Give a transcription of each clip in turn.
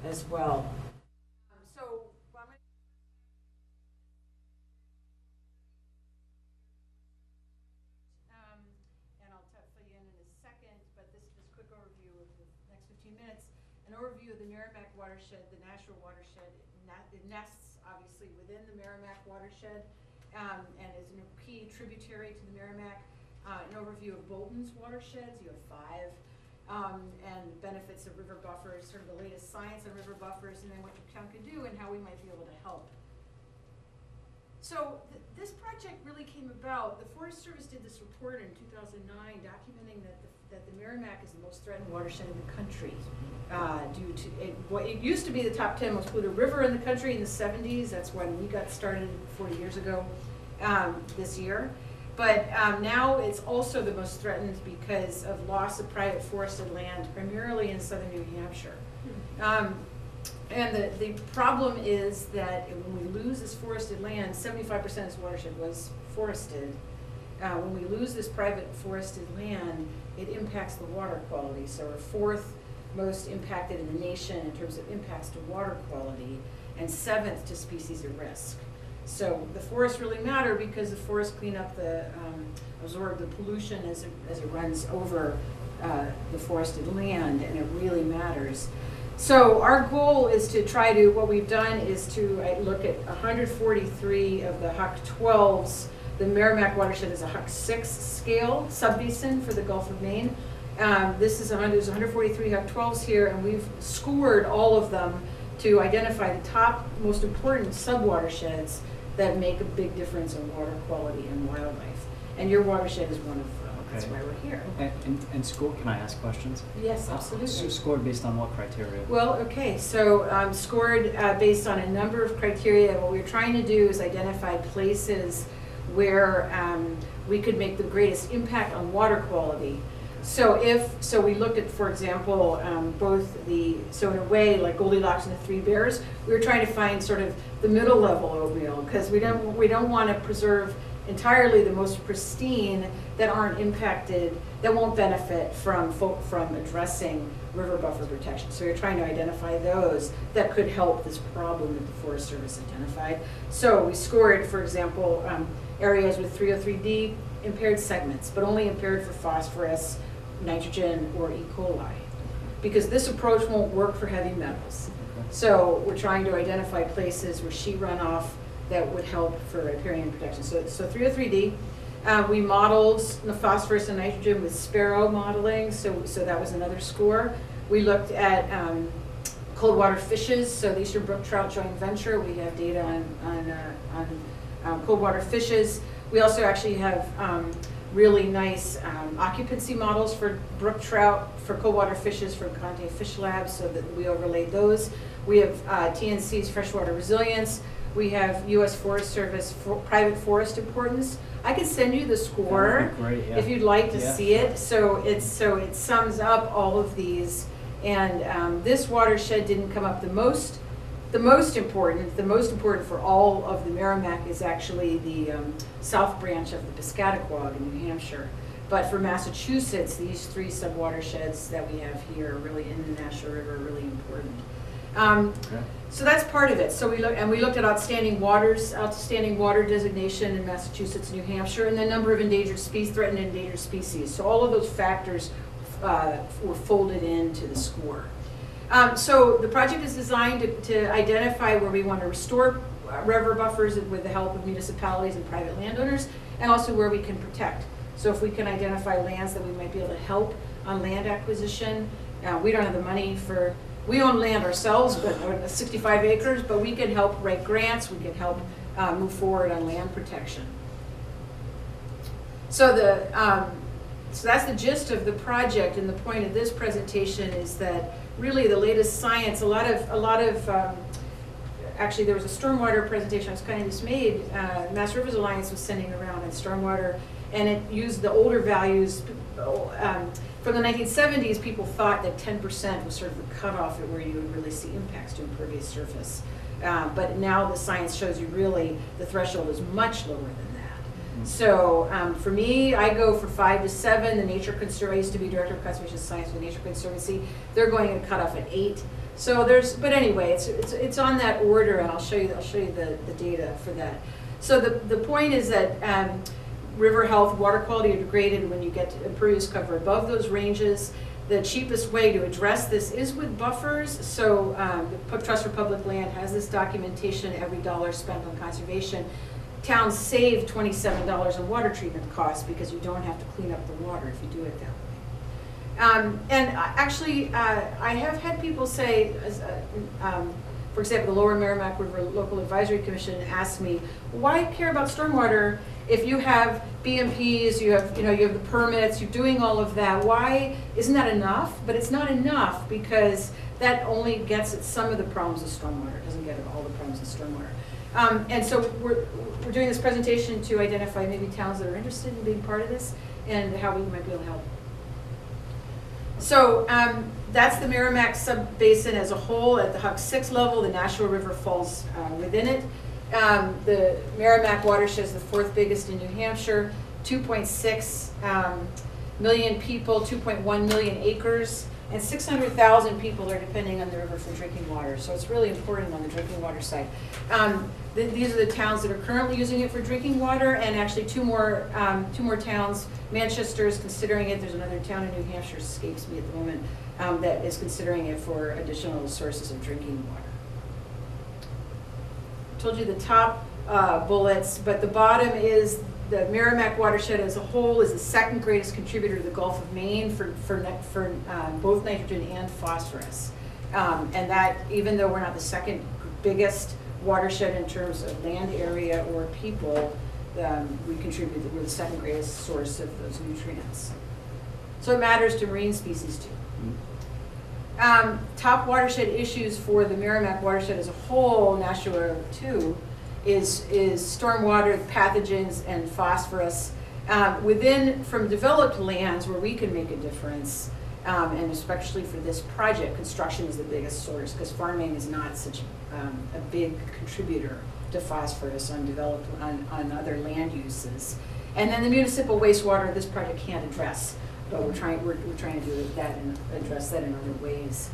as well. And I'll fill you in a second, but this is just a quick overview of the next 15 minutes. An overview of the Merrimack watershed, the natural watershed. It nests obviously within the Merrimack watershed and is a key tributary to the Merrimack. An overview of Bolton's watersheds, you have 5, and benefits of river buffers, sort of the latest science on river buffers, and then what the town could do and how we might be able to help. So this project really came about. The Forest Service did this report in 2009 documenting that the Merrimack is the most threatened watershed in the country due to what it used to be the top 10 most polluted river in the country in the 70s. That's when we got started 40 years ago this year. But now it's also the most threatened because of loss of private forested land, primarily in southern New Hampshire. And the problem is that when we lose this forested land, 75% of this watershed was forested. When we lose this private forested land, it impacts the water quality. So we're 4th most impacted in the nation in terms of impacts to water quality, and 7th to species at risk. So the forests really matter because the forests clean up absorb the pollution as it runs over the forested land, and it really matters. So our goal is to try to, what we've done is to look at 143 of the Huck 12s. The Merrimack watershed is a Huck 6 scale subbasin for the Gulf of Maine. There's 143 Huck 12s here, and we've scored all of them to identify the top most important subwatersheds that make a big difference in water quality and wildlife. And your watershed is one of them. That's why we're here. And scored, can I ask questions? Yes, absolutely. So scored based on what criteria? Well, okay, so scored based on a number of criteria. What we're trying to do is identify places where we could make the greatest impact on water quality. So we looked at, for example, so in a way, like Goldilocks and the Three Bears, we were trying to find sort of the middle level oatmeal, because we don't want to preserve entirely the most pristine that aren't impacted, that won't benefit from addressing river buffer protection. So we're trying to identify those that could help this problem that the Forest Service identified. So we scored, for example, areas with 303D impaired segments, but only impaired for phosphorus, nitrogen, or E. coli, because this approach won't work for heavy metals. So we're trying to identify places where sheet runoff that would help for riparian protection. So 303D, we modeled the phosphorus and nitrogen with Sparrow modeling, so that was another score. We looked at cold water fishes, so the Eastern Brook Trout Joint Venture, we have data on cold water fishes. We also actually have really nice occupancy models for brook trout, for cold water fishes from Conte Fish Labs, so that we overlaid those. We have TNC's freshwater resilience. We have U.S. Forest Service private forest importance. I could send you the score if you'd like to see it. So it sums up all of these, and this watershed didn't come up the most. The most important for all of the Merrimack is actually the south branch of the Piscataquag in New Hampshire. But for Massachusetts, these 3 subwatersheds that we have here, really in the National River, are really important. So that's part of it. So we looked at outstanding water designation in Massachusetts, New Hampshire, and the number of endangered species, threatened and endangered species. So all of those factors were folded into the score. So the project is designed to identify where we want to restore river buffers with the help of municipalities and private landowners, and also where we can protect. So if we can identify lands that we might be able to help on land acquisition, we don't have the money for. We own land ourselves, but 65 acres, but we can help write grants, we can help move forward on land protection. So that's the gist of the project, and the point of this presentation is that really the latest science, actually there was a stormwater presentation I was kind of dismayed, Mass Rivers Alliance was sending around on stormwater, and it used the older values. From the 1970s, people thought that 10% was sort of the cutoff at where you would really see impacts to impervious surface. But now the science shows you really the threshold is much lower than that. So for me, I go for 5 to 7. The Nature Conservancy, I used to be Director of Conservation Science with the Nature Conservancy. They're going to cut off at 8. So but anyway, it's on that order, and I'll show you the data for that. So the point is that river health, water quality are degraded when you get to impervious cover above those ranges. The cheapest way to address this is with buffers. So the Trust for Public Land has this documentation. Every dollar spent on conservation, towns save $27 in water treatment costs because you don't have to clean up the water if you do it that way. Actually, I have had people say, for example, the Lower Merrimack River Local Advisory Commission asked me, why care about stormwater if you have BMPs, you have the permits, you're doing all of that? Why isn't that enough? But it's not enough because that only gets at some of the problems of stormwater. It doesn't get at all the problems of stormwater. And so we're doing this presentation to identify maybe towns that are interested in being part of this and how we might be able to help. So that's the Merrimack sub-basin as a whole. At the Huck 6 level, the Nashua River falls within it. The Merrimack watershed is the 4th biggest in New Hampshire, 2.6 million people, 2.1 million acres, and 600,000 people are depending on the river for drinking water. So it's really important on the drinking water side. These are the towns that are currently using it for drinking water, and actually two more towns. Manchester is considering it. There's another town in New Hampshire, escapes me at the moment, that is considering it for additional sources of drinking water. I told you the top bullets, but the bottom is the Merrimack watershed as a whole is the 2nd greatest contributor to the Gulf of Maine for both nitrogen and phosphorus. And that, even though we're not the 2nd biggest watershed in terms of land area or people, we're the 2nd greatest source of those nutrients. So it matters to marine species too. Top watershed issues for the Merrimack watershed as a whole, Nashua too, is stormwater, pathogens, and phosphorus. From developed lands where we can make a difference, and especially for this project, construction is the biggest source because farming is not such a big contributor to phosphorus on other land uses. And then the municipal wastewater this project can't address, but we're trying to do that and address that in other ways.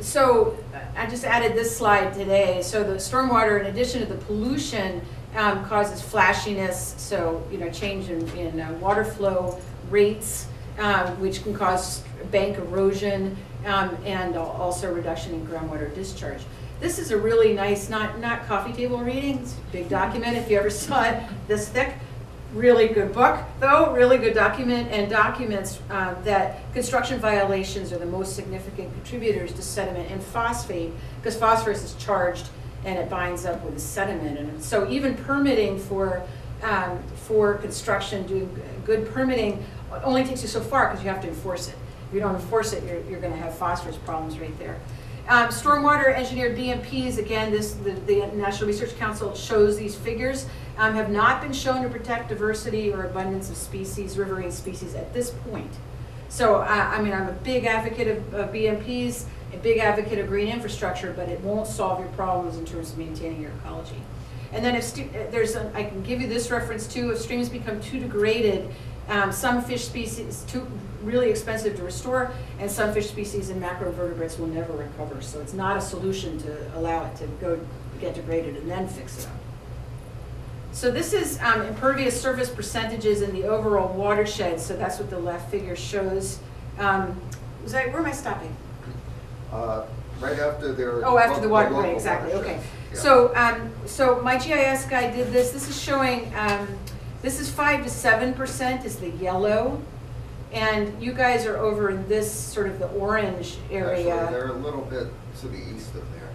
So I just added this slide today. So the stormwater, in addition to the pollution, causes flashiness, so change in water flow rates, which can cause bank erosion, and also reduction in groundwater discharge. This is a really nice, not coffee table reading, it's a big document if you ever saw it this thick. Really good book, though, really good document, and documents that construction violations are the most significant contributors to sediment and phosphate, because phosphorus is charged and it binds up with the sediment. And so even permitting for construction, doing good permitting only takes you so far because you have to enforce it. If you don't enforce it, you're going to have phosphorus problems right there. Stormwater engineered BMPs, again, the National Research Council shows these figures, have not been shown to protect diversity or abundance of species, riverine species at this point. So, I'm a big advocate of BMPs, a big advocate of green infrastructure, but it won't solve your problems in terms of maintaining your ecology. And then I can give you this reference too, if streams become too degraded, some fish species too really expensive to restore, and some fish species and macrovertebrates will never recover. So it's not a solution to allow it to get degraded and then fix it up. So this is impervious surface percentages in the overall watershed. So that's what the left figure shows. Where am I stopping? Right after their. Oh, after the water, right, exactly, okay. Yeah. So my GIS guy did this. This is showing, this is 5 to 7% is the yellow. And you guys are over in this sort of the orange area. Actually, they're a little bit to the east of there.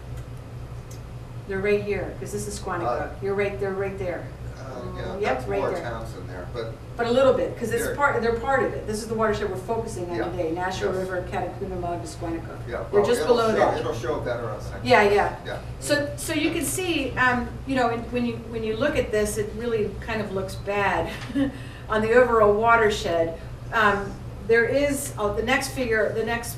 They're right here, because this is Squanicook. They're right there. Yeah, Yep, that's right more there. towns in there, but a little bit, because they're part of it. This is the watershed we're focusing on Yeah. today. Nashua Yes. River, Catacoonamug, Squanicook. yeah, They're just below that. It'll show better on second. Yeah. Yeah. So you can see, when you look at this, it really kind of looks bad on the overall watershed. There is the next figure, the next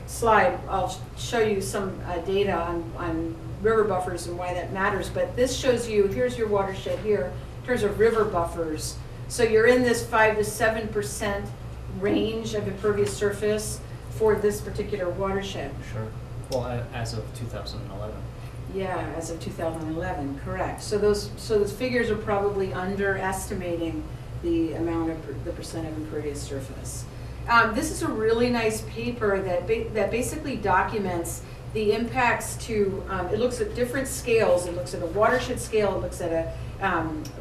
slide. I'll show you some data on river buffers and why that matters. But this shows you, here's your watershed here in terms of river buffers. So you're in this 5 to 7% range of impervious surface for this particular watershed. Sure. Well, as of 2011. Yeah, as of 2011, correct. So those figures are probably underestimating the amount of the percent of impervious surface. This is a really nice paper that basically documents the impacts to, it looks at different scales. It looks at a watershed scale, it looks at a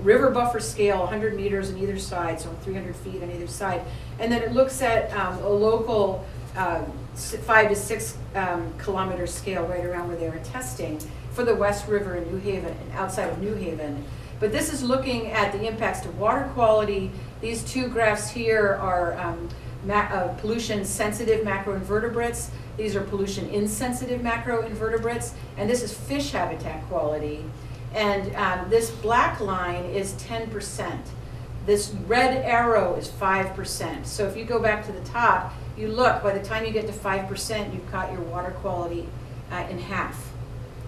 river buffer scale, 100 meters on either side, so 300 feet on either side. And then it looks at a local 5 to 6 kilometer scale right around where they were testing for the West River in New Haven, outside of New Haven. But this is looking at the impacts to water quality. These two graphs here are pollution-sensitive macroinvertebrates. These are pollution-insensitive macroinvertebrates. And this is fish habitat quality. And this black line is 10%. This red arrow is 5%. So if you go back to the top, you look, by the time you get to 5%, you've cut your water quality in half.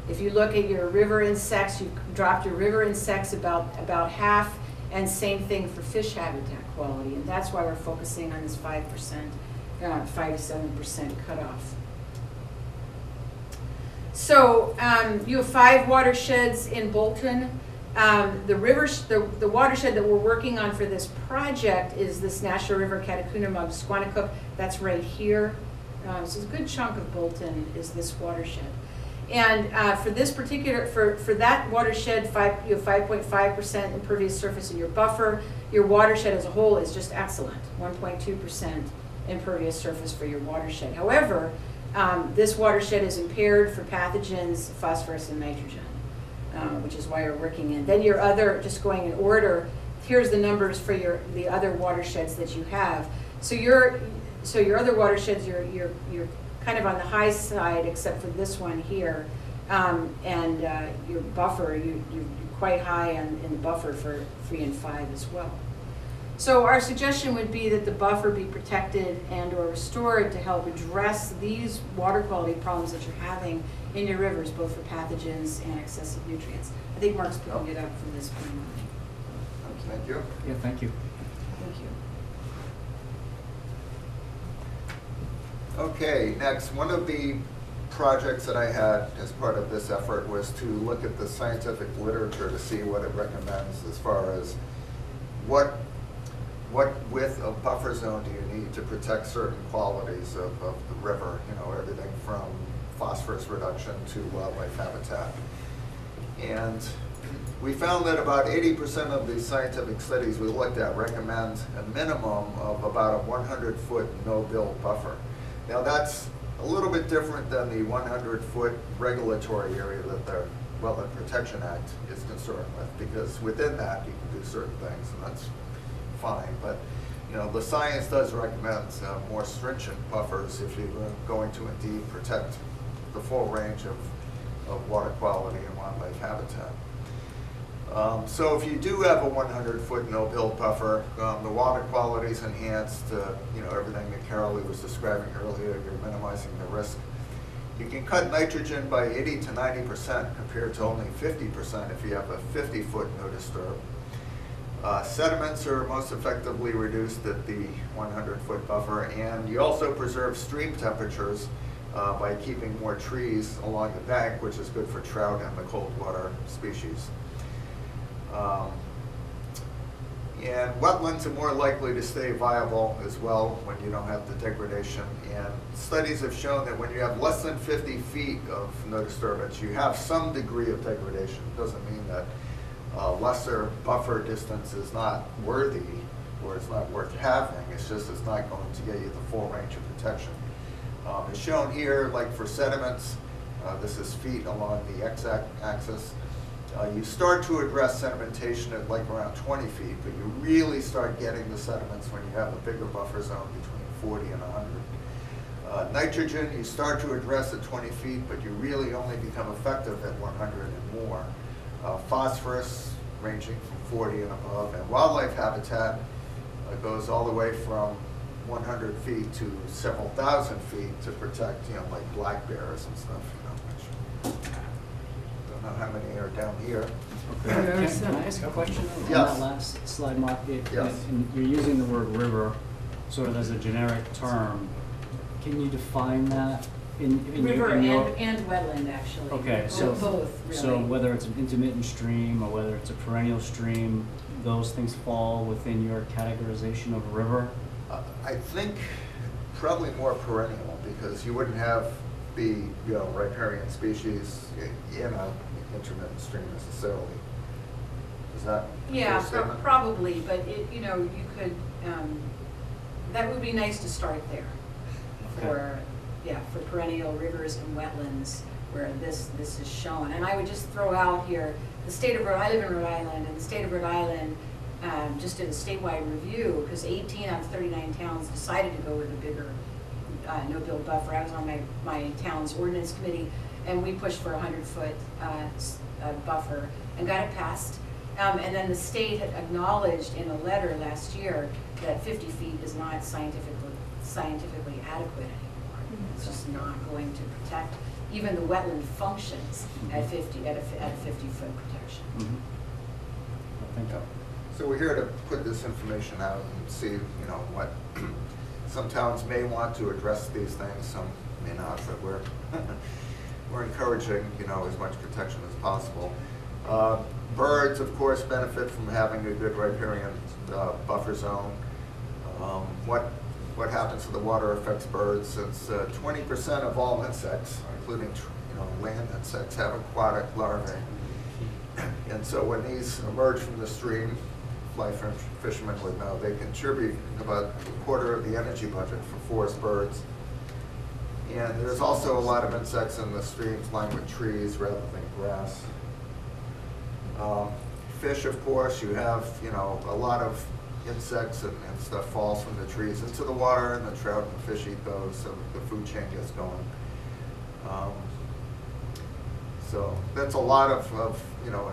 If you look at your river insects, you've dropped your river insects about half, and same thing for fish habitat quality. And that's why we're focusing on this 5%, 5 to 7% cutoff. So you have 5 watersheds in Bolton. The watershed that we're working on for this project is this National River Catacoonamug Squanicook. That's right here. So a good chunk of Bolton is this watershed. And for this particular, for that watershed, you have 5.5% impervious surface in your buffer. Your watershed as a whole is just excellent, 1.2% impervious surface for your watershed. However, this watershed is impaired for pathogens, phosphorus and nitrogen, which is why we're working in. Then your other, just going in order, here's the numbers for the other watersheds that you have. So your other watersheds, you're kind of on the high side, except for this one here, and your buffer, you're quite high in the buffer for 3 and 5 as well. So our suggestion would be that the buffer be protected and or restored to help address these water quality problems that you're having in your rivers, both for pathogens and excessive nutrients. I think Mark's picking it up from this point on. Thank you. Yeah, thank you. Thank you. Okay, next, one of the projects that I had as part of this effort was to look at the scientific literature to see what it recommends as far as what width of buffer zone do you need to protect certain qualities of the river, you know, everything from phosphorus reduction to wildlife habitat. And we found that about 80% of the scientific studies we looked at recommend a minimum of about a 100-foot no-build buffer. Now that's a little bit different than the 100-foot regulatory area that the Wetland Protection Act is concerned with, because within that you can do certain things, and that's fine. But you know, the science does recommend more stringent buffers if you're going to indeed protect the full range of water quality and wildlife habitat. So if you do have a 100-foot no-build buffer, the water quality is enhanced. You know, everything that Carol was describing earlier, you're minimizing the risk. You can cut nitrogen by 80 to 90% compared to only 50% if you have a 50-foot no disturb. Sediments are most effectively reduced at the 100-foot buffer, and you also preserve stream temperatures by keeping more trees along the bank, which is good for trout and the cold water species. And wetlands are more likely to stay viable as well when you don't have the degradation. And studies have shown that when you have less than 50 feet of no disturbance, you have some degree of degradation. It doesn't mean that lesser buffer distance is not worthy or it's not worth having. It's just it's not going to get you the full range of protection. As shown here, like for sediments, this is feet along the x-axis. You start to address sedimentation at like around 20 feet, but you really start getting the sediments when you have a bigger buffer zone between 40 and 100. Nitrogen, you start to address at 20 feet, but you really only become effective at 100 and more. Phosphorus, ranging from 40 and above, and wildlife habitat goes all the way from 100 feet to several thousand feet to protect, you know, like black bears and stuff, you know, which don't know how many are down here. Okay. Can I ask a question on Yes. that last slide, Mark? Yes. And you're using the word river sort of as a generic term. Can you define that River in your? and wetland, actually. Okay, Or so. both, really. So whether it's an intermittent stream or whether it's a perennial stream, those things fall within your categorization of a river? I think probably more perennial, because you wouldn't have the, riparian species in an intermittent stream necessarily. Is that a Yeah, fair statement? probably, but you could, that would be nice to start there. For, for perennial rivers and wetlands where this is shown. And I would just throw out here, I live in Rhode Island, and the state of Rhode Island just did a statewide review, because 18 out of 39 towns decided to go with a bigger no-build buffer. I was on my town's ordinance committee, and we pushed for a 100-foot buffer and got it passed. And then the state had acknowledged in a letter last year that 50 feet is not scientifically adequate anymore. It's just not going to protect even the wetland functions at 50 at a 50-foot protection. I think So we're here to put this information out and see, what some towns may want to address these things, some may not, but we're encouraging, as much protection as possible. Birds, of course, benefit from having a good riparian buffer zone. What happens to the water affects birds, since 20% of all insects, including land insects, have aquatic larvae. And so when these emerge from the stream, fly fishermen would know, they contribute about a quarter of the energy budget for forest birds. And there's also a lot of insects in the streams lined with trees rather than grass. Fish, of course, you have, a lot of insects and stuff falls from the trees into the water, and the trout and fish eat those, so the food chain gets going. So that's a lot of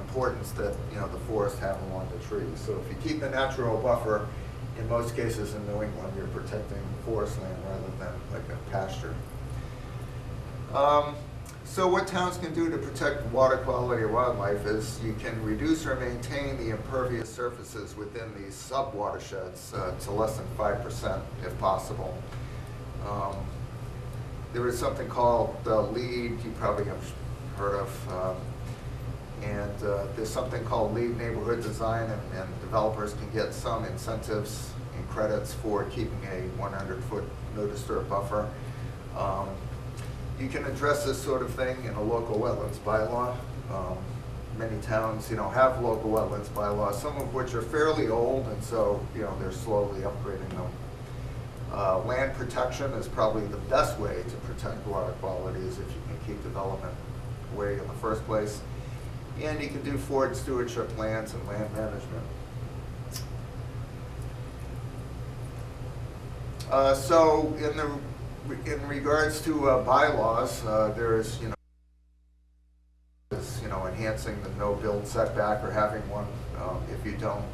importance that, the forests have along the trees. So if you keep the natural buffer, in most cases in New England, you're protecting forest land rather than like a pasture. So what towns can do to protect water quality or wildlife is you can reduce or maintain the impervious surfaces within these sub-watersheds to less than 5% if possible. There is something called the LEED, you probably have heard of, and there's something called LEED neighborhood design, and developers can get some incentives and credits for keeping a 100-foot no disturb buffer. You can address this sort of thing in a local wetlands bylaw. Many towns, have local wetlands bylaws, some of which are fairly old, and so, they're slowly upgrading them. Land protection is probably the best way to protect water quality, is if you can keep development away in the first place. And you can do forward stewardship plans and land management. So in regards to bylaws, there is, enhancing the no-build setback or having one if you don't.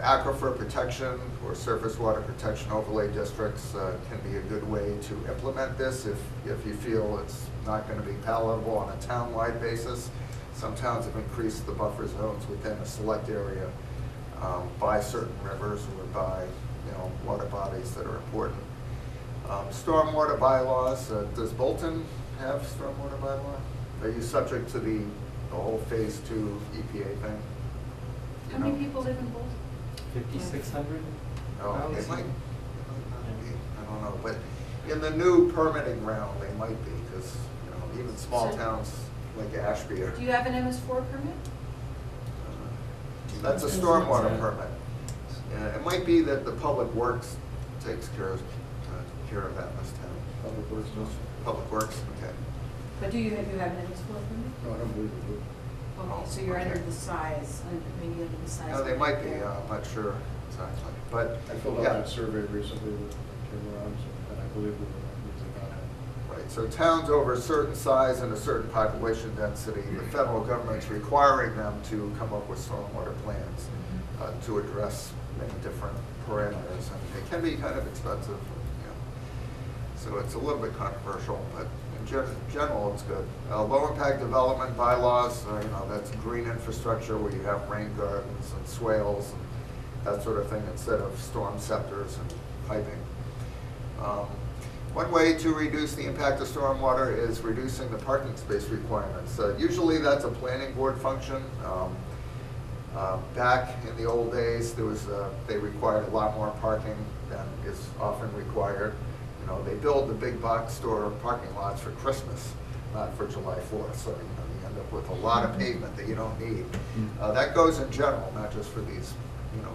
Aquifer protection or surface water protection overlay districts can be a good way to implement this if you feel it's not going to be palatable on a town-wide basis. Some towns have increased the buffer zones within a select area by certain rivers or by water bodies that are important. Stormwater bylaws. Does Bolton have stormwater bylaw? Are you subject to the whole phase 2 EPA thing? How many people live in Bolton? 5,600? Oh, they might not be, I don't know, but in the new permitting round, they might be, because, even small So- towns like Ashby are. Do you have an MS4 permit? That's a stormwater permit. It might be that the Public Works takes care of that in this town. Public Works, no. Public Works, okay. But do you have an MS4 permit? No, I don't believe it would. Okay, so you're under the size, maybe under the size. No, they might be, I'm not sure exactly, but, I filled out yeah. that survey recently that came around, and I believe that it not have. Right, so towns over a certain size and a certain population density, the federal government's requiring them to come up with stormwater plans to address many different parameters, and it can be kind of expensive, so it's a little bit controversial, but in general, it's good. Low impact development bylaws, that's green infrastructure where you have rain gardens and swales and that sort of thing instead of storm scepters and piping. One way to reduce the impact of stormwater is reducing the parking space requirements. Usually that's a planning board function. Back in the old days, they required a lot more parking than is often required. You know, they build the big box store parking lots for Christmas, not for July 4th. So you end up with a lot of pavement that you don't need. That goes in general, not just for these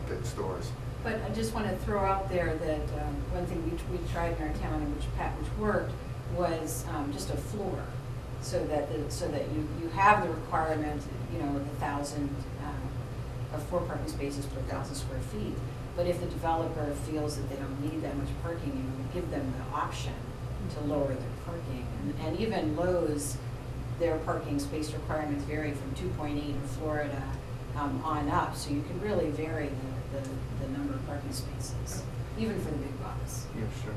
big stores. But I just want to throw out there that one thing we tried in our town and which worked was just a floor, so that you have the requirement, of 1,000 of 4 parking spaces per 1,000 square feet. But if the developer feels that they don't need that much parking, you give them the option to lower their parking. And even Lowe's, their parking space requirements vary from 2.8 in Florida on up, so you can really vary the number of parking spaces, even for the big box. Yeah, sure.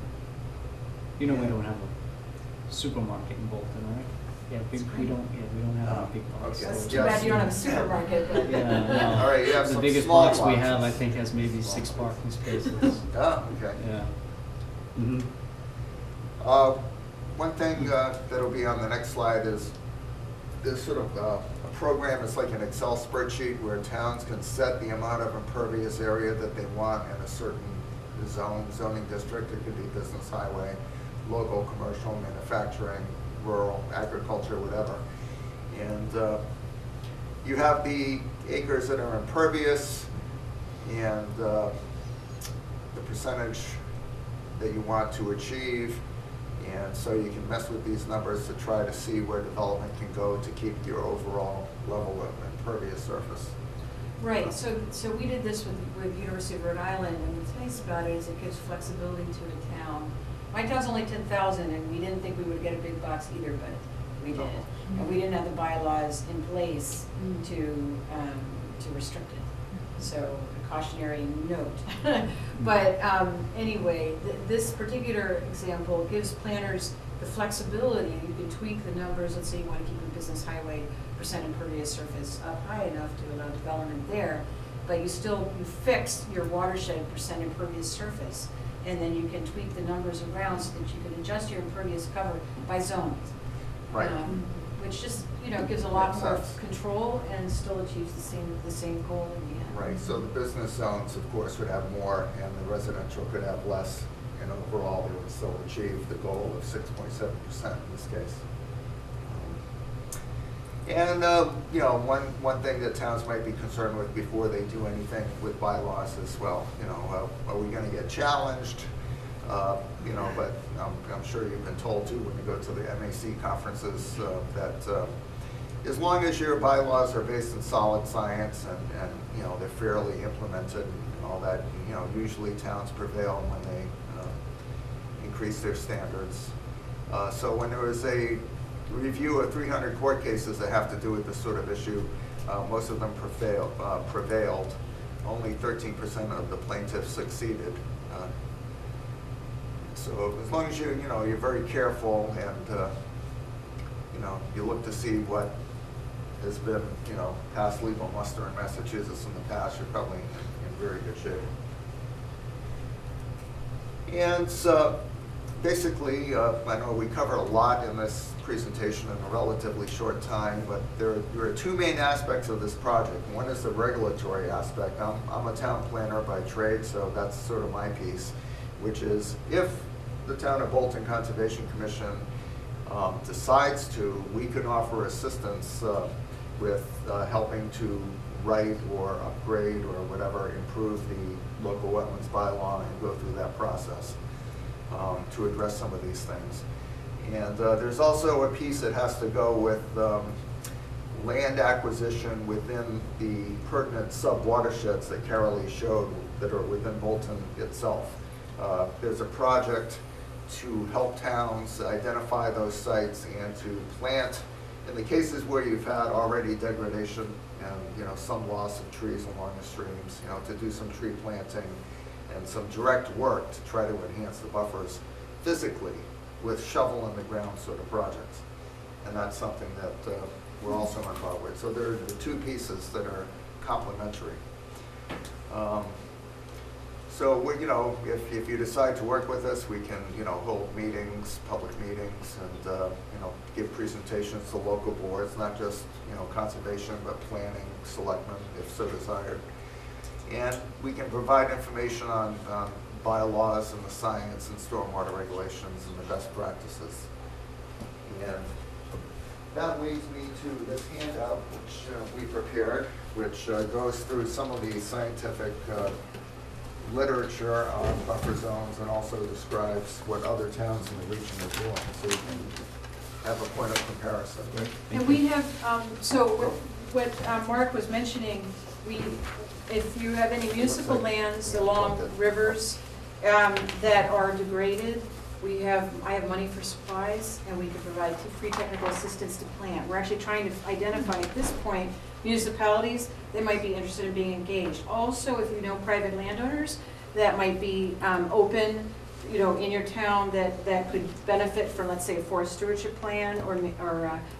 We don't have a supermarket in Bolton, right? Yeah, we don't have a big box. Okay. That's stores. too bad you don't have a supermarket, but. Yeah, no. All right, you have The some biggest small box we ones. have, I think, has maybe 6 parking spaces. Oh, okay. Yeah. One thing that'll be on the next slide is this sort of a program. It's like an Excel spreadsheet where towns can set the amount of impervious area that they want in a certain zoning district. It could be business, highway, local, commercial, manufacturing, rural, agriculture, whatever. And you have the acres that are impervious and the percentage that you want to achieve. And so you can mess with these numbers to try to see where development can go to keep your overall level of impervious surface. Right, so we did this with University of Rhode Island, and what's nice about it is it gives flexibility to a town. My town's only 10,000, and we didn't think we would get a big box either, but we did. And we didn't have the bylaws in place to restrict it. So a cautionary note. But anyway, this particular example gives planners the flexibility. You can tweak the numbers. Let's say you want to keep a business highway percent impervious surface up high enough to allow development there, but you fix your watershed percent impervious surface, and then you can tweak the numbers around so that you can adjust your impervious cover by zone. Right. Which just gives a lot Makes more sense. control and still achieves the same goal in the end. Right, so the business zones, of course, would have more, and the residential could have less, and overall, they would still achieve the goal of 6.7% in this case. And one thing that towns might be concerned with before they do anything with bylaws is, well, are we going to get challenged? But I'm sure you've been told too when you go to the MAC conferences that as long as your bylaws are based in solid science and they're fairly implemented and all that, usually towns prevail when they increase their standards. So when there was a review of 300 court cases that have to do with this sort of issue, most of them prevailed. Only 13% of the plaintiffs succeeded. So as long as you're very careful and you look to see what has been past legal muster in Massachusetts in the past, you're probably in very good shape. And so basically, I know we covered a lot in this presentation in a relatively short time, but there are 2 main aspects of this project. One is the regulatory aspect. I'm a town planner by trade, so that's sort of my piece, which is if the Town of Bolton Conservation Commission decides to, we can offer assistance with helping to write or upgrade or whatever, improve the local wetlands bylaw and go through that process to address some of these things. And there's also a piece that has to go with land acquisition within the pertinent sub-watersheds that Carolee showed that are within Bolton itself. There's a project to help towns identify those sites and to plant, in the cases where you've had already degradation and some loss of trees along the streams, to do some tree planting and some direct work to try to enhance the buffers physically with shovel in the ground sort of projects. And that's something that we're also involved with. So there are the 2 pieces that are complementary. So, you know, if you decide to work with us, we can, you know, hold meetings, public meetings, and, you know, give presentations to local boards, not just, you know, conservation, but planning, selectmen, if so desired. And we can provide information on bylaws and the science and stormwater regulations and the best practices. And that leads me to this handout which we prepared, which goes through some of the scientific literature on buffer zones and also describes what other towns in the region are doing, so you can have a point of comparison. And we have, so what Mark was mentioning, if you have any municipal lands along rivers that are degraded, I have money for supplies, and we can provide free technical assistance to plant. We're actually trying to identify at this point municipalities that might be interested in being engaged. Also, if you know private landowners that might be open, you know, in your town that could benefit from, let's say, a forest stewardship plan or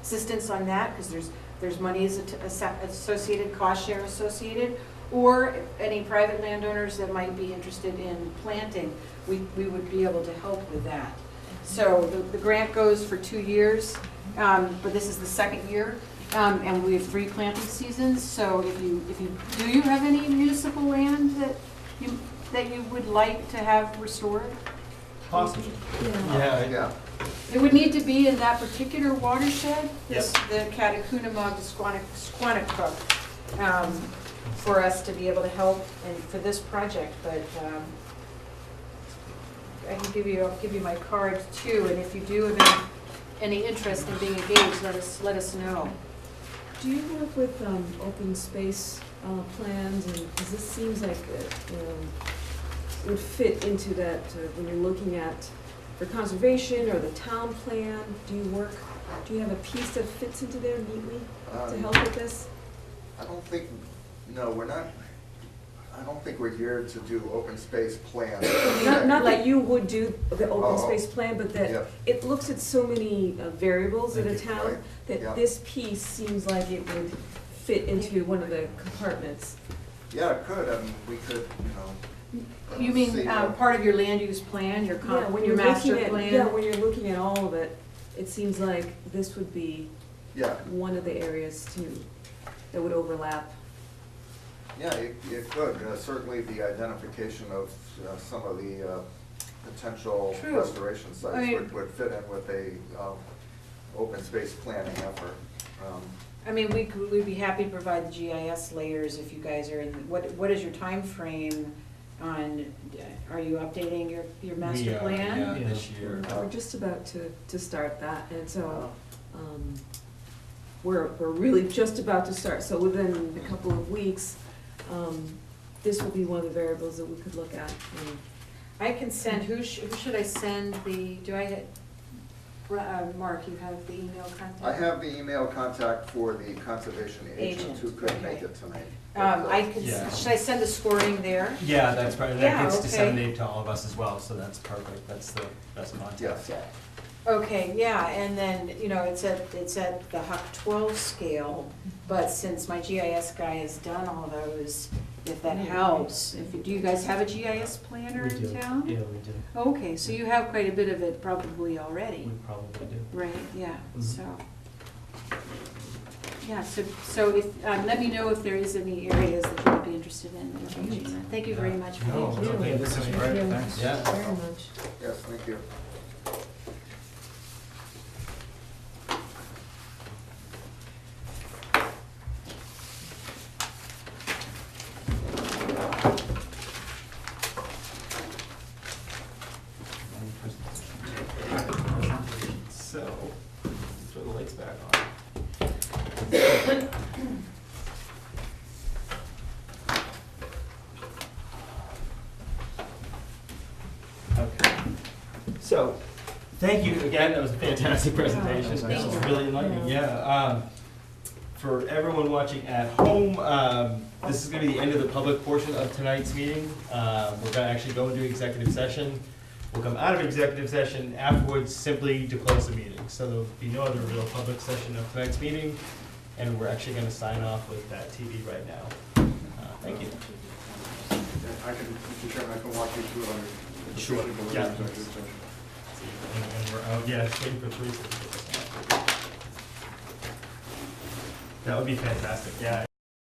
assistance on that, because there's money associated, cost share associated, or any private landowners that might be interested in planting, we would be able to help with that. So the grant goes for 2 years, but this is the second year, and we have 3 planting seasons. So do you have any municipal land that you would like to have restored? Possibly. Yeah. It would need to be in that particular watershed, the Yep. Catacunamog to Squanicook, for us to be able to help and for this project. But I can I'll give you my card too, and if you do have any interest in being engaged, let us know. Do you work with open space plans, and because this seems like it would fit into that when you're looking at for conservation or the town plan? Do you have a piece that fits into there neatly to help with this? We're not. I don't think we're here to do open space plans. Not that you would do the open Oh. space plan, but that Yeah. it looks at so many variables in a town Right. that Yeah. this piece seems like it would fit into one of the compartments. Yeah, it could, and we could, you know. You mean see, part of your land use plan, your When your you're master looking at, plan? yeah, when you're looking at all of it, it seems like this would be Yeah, one of the areas too, that would overlap. yeah, it could. Certainly the identification of some of the potential True. restoration I sites mean- would fit in with a open space planning effort. I mean, we'd be happy to provide the GIS layers if you guys are in, what is your time frame on, are you updating your master We are, plan? yeah, this year. We're just about to start that, and so, we're really just about to start, so within a couple of weeks, this will be one of the variables that we could look at. I can send, who should I send Mark, you have the email contact? I have the email contact for the conservation agent who couldn't okay. make it tonight. Yeah. Should I send the scoring there? Yeah, that's right, and Yeah, that gets okay. disseminated to all of us as well, so that's perfect, that's the best contact. Yes. Okay, yeah, and then, you know, it's at the Huck 12 scale, but since my GIS guy has done all those, if that helps, do you guys have a GIS planner We do. in town? Yeah, we do. Okay, so you have quite a bit of it probably already, We probably do. right, yeah, Mhm. so. Yeah, so if, let me know if there is any areas that you would be interested in engaging in. Thank you very much for No, that. okay, this is great, thanks. Yeah. Very much. Yes, thank you. So, throw the lights back on. Okay. So, thank you again, that was a fantastic presentation. This Thank was you. really enlightening, yeah. For everyone watching at home, this is gonna be the end of the public portion of tonight's meeting. We're gonna actually go into executive session. We'll come out of executive session afterwards simply to close the meeting. So there'll be no other real public session of tonight's meeting, and we're actually gonna sign off with that TV right now. Thank you. I can, Mr. Chairman, I can walk you through it under. Sure, officially the yeah. executive session. And we're out, yeah, just waiting for Teresa. That would be fantastic, yeah.